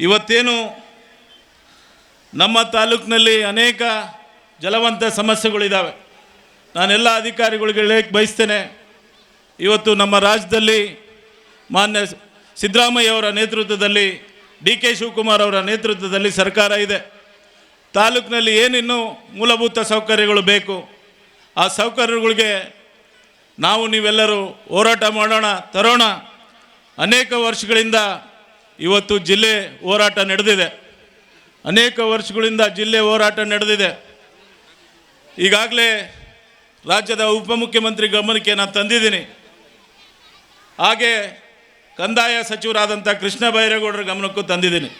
ಇವತ್ತೇನು ನಮ್ಮ ತಾಲೂಕಿನಲ್ಲಿ ಅನೇಕ ಜಲವಂತ ಸಮಸ್ಯೆಗಳಿದ್ದಾವೆ. ನಾನೆಲ್ಲ ಅಧಿಕಾರಿಗಳಿಗೆ ಹೇಳಕ್ಕೆ ಬಯಸ್ತೇನೆ, ಇವತ್ತು ನಮ್ಮ ರಾಜ್ಯದಲ್ಲಿ ಮಾನ್ಯ ಸಿದ್ದರಾಮಯ್ಯವರ ನೇತೃತ್ವದಲ್ಲಿ DK ಶಿವಕುಮಾರ್ ಅವರ ನೇತೃತ್ವದಲ್ಲಿ ಸರ್ಕಾರ ಇದೆ. ತಾಲೂಕಿನಲ್ಲಿ ಏನಿನ್ನೂ ಮೂಲಭೂತ ಸೌಕರ್ಯಗಳು ಬೇಕು, ಆ ಸೌಕರ್ಯಗಳಿಗೆ ನಾವು ನೀವೆಲ್ಲರೂ ಹೋರಾಟ ಮಾಡೋಣ, ತರೋಣ. ಅನೇಕ ವರ್ಷಗಳಿಂದ ಇವತ್ತು ಜಿಲ್ಲೆ ಹೋರಾಟ ನಡೆದಿದೆ. ಅನೇಕ ವರ್ಷಗಳಿಂದ ಜಿಲ್ಲೆ ಹೋರಾಟ ನಡೆದಿದೆ. ಈಗಾಗಲೇ ರಾಜ್ಯದ ಉಪಮುಖ್ಯಮಂತ್ರಿ ಗಮನಕ್ಕೆ ನಾನು ತಂದಿದ್ದೀನಿ. ಹಾಗೆ ಕಂದಾಯ ಸಚಿವರಾದಂಥ ಕೃಷ್ಣ ಬೈರೇಗೌಡರ ಗಮನಕ್ಕೂ ತಂದಿದ್ದೀನಿ.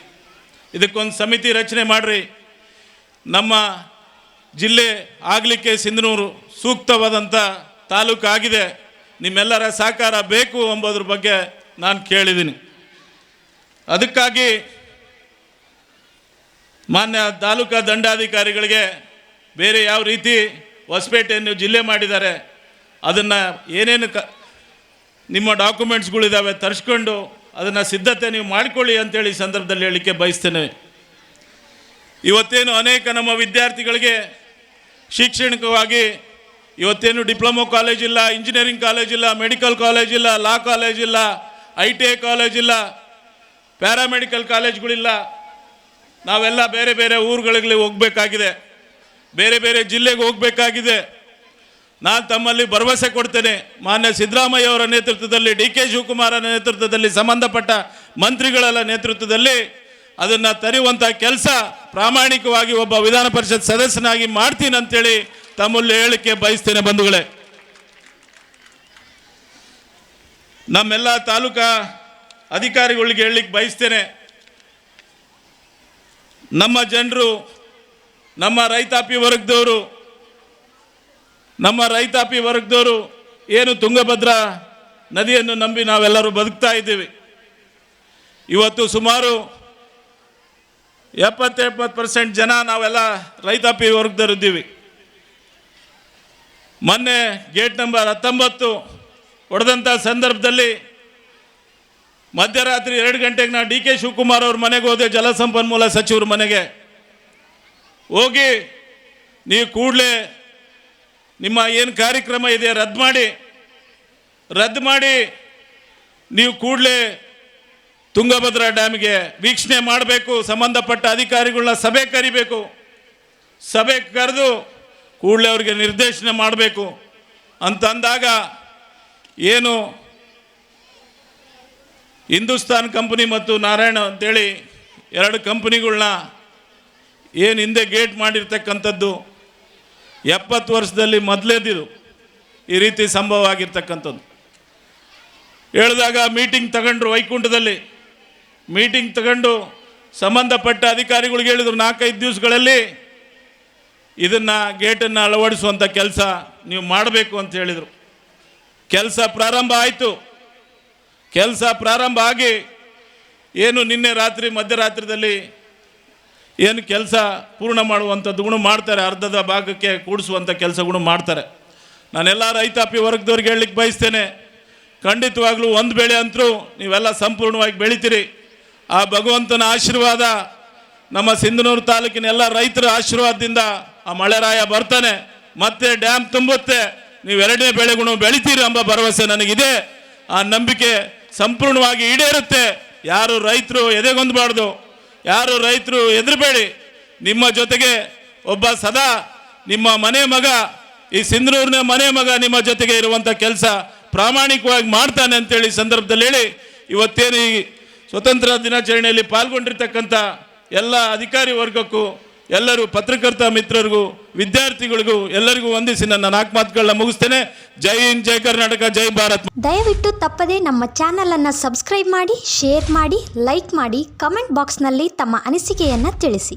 ಇದಕ್ಕೊಂದು ಸಮಿತಿ ರಚನೆ ಮಾಡಿರಿ. ನಮ್ಮ ಜಿಲ್ಲೆ ಆಗಲಿಕ್ಕೆ ಸಿಂಧನೂರು ಸೂಕ್ತವಾದಂಥ ತಾಲೂಕು ಆಗಿದೆ. ನಿಮ್ಮೆಲ್ಲರ ಸಹಕಾರ ಬೇಕು ಎಂಬುದ್ರ ಬಗ್ಗೆ ನಾನು ಕೇಳಿದ್ದೀನಿ. ಅದಕ್ಕಾಗಿ ಮಾನ್ಯ ತಾಲೂಕಾ ದಂಡಾಧಿಕಾರಿಗಳಿಗೆ ಬೇರೆ ಯಾವ ರೀತಿ ಹೊಸಪೇಟೆಯನ್ನು ಜಿಲ್ಲೆ ಮಾಡಿದ್ದಾರೆ, ಅದನ್ನು ಏನೇನು ನಿಮ್ಮ ಡಾಕ್ಯುಮೆಂಟ್ಸ್ಗಳಿದ್ದಾವೆ ತರಿಸ್ಕೊಂಡು ಅದನ್ನು ಸಿದ್ಧತೆ ನೀವು ಮಾಡಿಕೊಳ್ಳಿ ಅಂತೇಳಿ ಈ ಸಂದರ್ಭದಲ್ಲಿ ಹೇಳಲಿಕ್ಕೆ ಬಯಸ್ತೇನೆ. ಇವತ್ತೇನು ಅನೇಕ ನಮ್ಮ ವಿದ್ಯಾರ್ಥಿಗಳಿಗೆ ಶೈಕ್ಷಣಿಕವಾಗಿ ಇವತ್ತೇನು ಡಿಪ್ಲೊಮೊ ಕಾಲೇಜಿಲ್ಲ, ಇಂಜಿನಿಯರಿಂಗ್ ಕಾಲೇಜಿಲ್ಲ, ಮೆಡಿಕಲ್ ಕಾಲೇಜಿಲ್ಲ, ಲಾ ಕಾಲೇಜಿಲ್ಲ, ITI ಕಾಲೇಜಿಲ್ಲ, ಪ್ಯಾರಾಮೆಡಿಕಲ್ ಕಾಲೇಜ್ಗಳಿಲ್ಲ. ನಾವೆಲ್ಲ ಬೇರೆ ಬೇರೆ ಊರುಗಳಿಗೆ ಹೋಗಬೇಕಾಗಿದೆ, ಬೇರೆ ಬೇರೆ ಜಿಲ್ಲೆಗೆ ಹೋಗಬೇಕಾಗಿದೆ. ನಾನು ತಮ್ಮಲ್ಲಿ ಭರವಸೆ ಕೊಡ್ತೇನೆ, ಮಾನ್ಯ ಸಿದ್ದರಾಮಯ್ಯವರ ನೇತೃತ್ವದಲ್ಲಿ, DK ಶಿವಕುಮಾರನ ನೇತೃತ್ವದಲ್ಲಿ, ಸಂಬಂಧಪಟ್ಟ ಮಂತ್ರಿಗಳ ನೇತೃತ್ವದಲ್ಲಿ ಅದನ್ನು ತರುವಂಥ ಕೆಲಸ ಪ್ರಾಮಾಣಿಕವಾಗಿ ಒಬ್ಬ ವಿಧಾನ ಪರಿಷತ್ ಸದಸ್ಯನಾಗಿ ಮಾಡ್ತೀನಿ ಅಂತೇಳಿ ತಮ್ಮಲ್ಲಿ ಹೇಳಲಿಕ್ಕೆ ಬಯಸ್ತೇನೆ. ಬಂಧುಗಳೇ, ನಮ್ಮೆಲ್ಲ ತಾಲೂಕಾ ಅಧಿಕಾರಿಗಳಿಗೆ ಹೇಳಲಿಕ್ಕೆ ಬಯಸ್ತೇನೆ, ನಮ್ಮ ಜನರು, ನಮ್ಮ ರೈತಾಪಿ ವರ್ಗದವರು ಏನು ತುಂಗಭದ್ರಾ ನದಿಯನ್ನು ನಂಬಿ ನಾವೆಲ್ಲರೂ ಬದುಕ್ತಾ ಇದ್ದೀವಿ. ಇವತ್ತು ಸುಮಾರು 70% ಜನ ನಾವೆಲ್ಲ ರೈತಾಪಿ ವರ್ಗದವರಿದ್ದೀವಿ. ಮೊನ್ನೆ ಗೇಟ್ ನಂಬರ್ 19 ಹೊಡೆದಂಥ ಸಂದರ್ಭದಲ್ಲಿ ಮಧ್ಯರಾತ್ರಿ 2 ಗಂಟೆಗೆ ನಾನು DK ಶಿವಕುಮಾರ್ ಅವ್ರ ಮನೆಗೆ ಹೋದೆ, ಜಲಸಂಪನ್ಮೂಲ ಸಚಿವರ ಮನೆಗೆ ಹೋಗಿ, ನೀವು ಕೂಡಲೇ ನಿಮ್ಮ ಏನು ಕಾರ್ಯಕ್ರಮ ಇದೆ ರದ್ದು ಮಾಡಿ ನೀವು ಕೂಡಲೇ ತುಂಗಭದ್ರಾ ಡ್ಯಾಮ್ಗೆ ವೀಕ್ಷಣೆ ಮಾಡಬೇಕು, ಸಂಬಂಧಪಟ್ಟ ಅಧಿಕಾರಿಗಳನ್ನ ಸಭೆ ಕರಿಬೇಕು, ಸಭೆ ಕರೆದು ಕೂಡಲೇ ಅವರಿಗೆ ನಿರ್ದೇಶನ ಮಾಡಬೇಕು ಅಂತಂದಾಗ ಏನು ಹಿಂದೂಸ್ತಾನ್ ಕಂಪನಿ ಮತ್ತು ನಾರಾಯಣ ಅಂತೇಳಿ 2 ಕಂಪನಿಗಳನ್ನ ಏನು ಹಿಂದೆ ಗೇಟ್ ಮಾಡಿರ್ತಕ್ಕಂಥದ್ದು 70 ವರ್ಷದಲ್ಲಿ ಮೊದಲೇದಿದು ಈ ರೀತಿ ಸಂಭವ ಆಗಿರ್ತಕ್ಕಂಥದ್ದು. ಹೇಳಿದಾಗ ಮೀಟಿಂಗ್ ತಗೊಂಡ್ರು, ವೈಕುಂಠದಲ್ಲಿ ಮೀಟಿಂಗ್ ತಗೊಂಡು ಸಂಬಂಧಪಟ್ಟ ಅಧಿಕಾರಿಗಳಿಗೆ ಹೇಳಿದ್ರು, 4-5 ದಿವಸಗಳಲ್ಲಿ ಇದನ್ನು ಗೇಟನ್ನು ಅಳವಡಿಸುವಂಥ ಕೆಲಸ ನೀವು ಮಾಡಬೇಕು ಅಂತ ಹೇಳಿದರು. ಕೆಲಸ ಪ್ರಾರಂಭ ಆಯಿತು. ಕೆಲಸ ಪ್ರಾರಂಭ ಆಗಿ ಏನು ನಿನ್ನೆ ರಾತ್ರಿ ಮಧ್ಯರಾತ್ರಿದಲ್ಲಿ ಏನು ಕೆಲಸ ಪೂರ್ಣ ಮಾಡುವಂಥದ್ದು ಮಾಡ್ತಾರೆ, ಅರ್ಧದ ಭಾಗಕ್ಕೆ ಕೂಡಿಸುವಂಥ ಕೆಲಸಗಳು ಮಾಡ್ತಾರೆ. ನಾನೆಲ್ಲ ರೈತಾಪಿ ವರ್ಗದವ್ರಿಗೆ ಹೇಳಲಿಕ್ಕೆ ಬಯಸ್ತೇನೆ, ಖಂಡಿತವಾಗ್ಲೂ ಒಂದು ಬೆಳೆ ಅಂತರೂ ನೀವೆಲ್ಲ ಸಂಪೂರ್ಣವಾಗಿ ಬೆಳಿತೀರಿ. ಆ ಭಗವಂತನ ಆಶೀರ್ವಾದ ನಮ್ಮ ಸಿಂಧನೂರು ತಾಲೂಕಿನ ಎಲ್ಲ ರೈತರ ಆಶೀರ್ವಾದದಿಂದ ಆ ಮಳೆರಾಯ ಬರ್ತಾನೆ, ಮತ್ತೆ ಡ್ಯಾಮ್ ತುಂಬುತ್ತೆ, ನೀವು 2ನೇ ಬೆಳೆಗೂ ಬೆಳಿತೀರಿ ಎಂಬ ಭರವಸೆ ನನಗಿದೆ. ಆ ನಂಬಿಕೆ ಸಂಪೂರ್ಣವಾಗಿ ಈಡೇರುತ್ತೆ. ಯಾರು ರೈತರು ಎದೆಗೊಂದಬಾರ್ದು, ಯಾರು ರೈತರು ಹೆದರಬೇಡಿ. ನಿಮ್ಮ ಜೊತೆಗೆ ಒಬ್ಬ ಸದಾ ನಿಮ್ಮ ಮನೆ ಮಗ, ಈ ಸಿಂಧನೂರಿನ ಮನೆ ಮಗ ನಿಮ್ಮ ಜೊತೆಗೆ ಇರುವಂಥ ಕೆಲಸ ಪ್ರಾಮಾಣಿಕವಾಗಿ ಮಾಡ್ತಾನೆ ಅಂತೇಳಿ ಸಂದರ್ಭದಲ್ಲಿ ಹೇಳಿ, ಇವತ್ತೇನು ಈ ಸ್ವತಂತ್ರ ದಿನಾಚರಣೆಯಲ್ಲಿ ಪಾಲ್ಗೊಂಡಿರ್ತಕ್ಕಂಥ ಎಲ್ಲ ಅಧಿಕಾರಿ ವರ್ಗಕ್ಕೂ, ಎಲ್ಲರೂ ಪತ್ರಕರ್ತ ಮಿತ್ರರಿಗೂ, ವಿದ್ಯಾರ್ಥಿಗಳಿಗೂ ಎಲ್ಲರಿಗೂ ವಂದಿಸಿ ನನ್ನ 4 ಮಾತುಗಳನ್ನ ಮುಗಿಸ್ತೇನೆ. ಜೈ ಹಿಂದ್, ಜೈ ಕರ್ನಾಟಕ, ಜೈ ಭಾರತ್. ದಯವಿಟ್ಟು ತಪ್ಪದೆ ನಮ್ಮ ಚಾನಲನ್ನು ಸಬ್ಸ್ಕ್ರೈಬ್ ಮಾಡಿ, ಶೇರ್ ಮಾಡಿ, ಲೈಕ್ ಮಾಡಿ, ಕಮೆಂಟ್ ಬಾಕ್ಸ್ನಲ್ಲಿ ತಮ್ಮ ಅನಿಸಿಕೆಯನ್ನು ತಿಳಿಸಿ.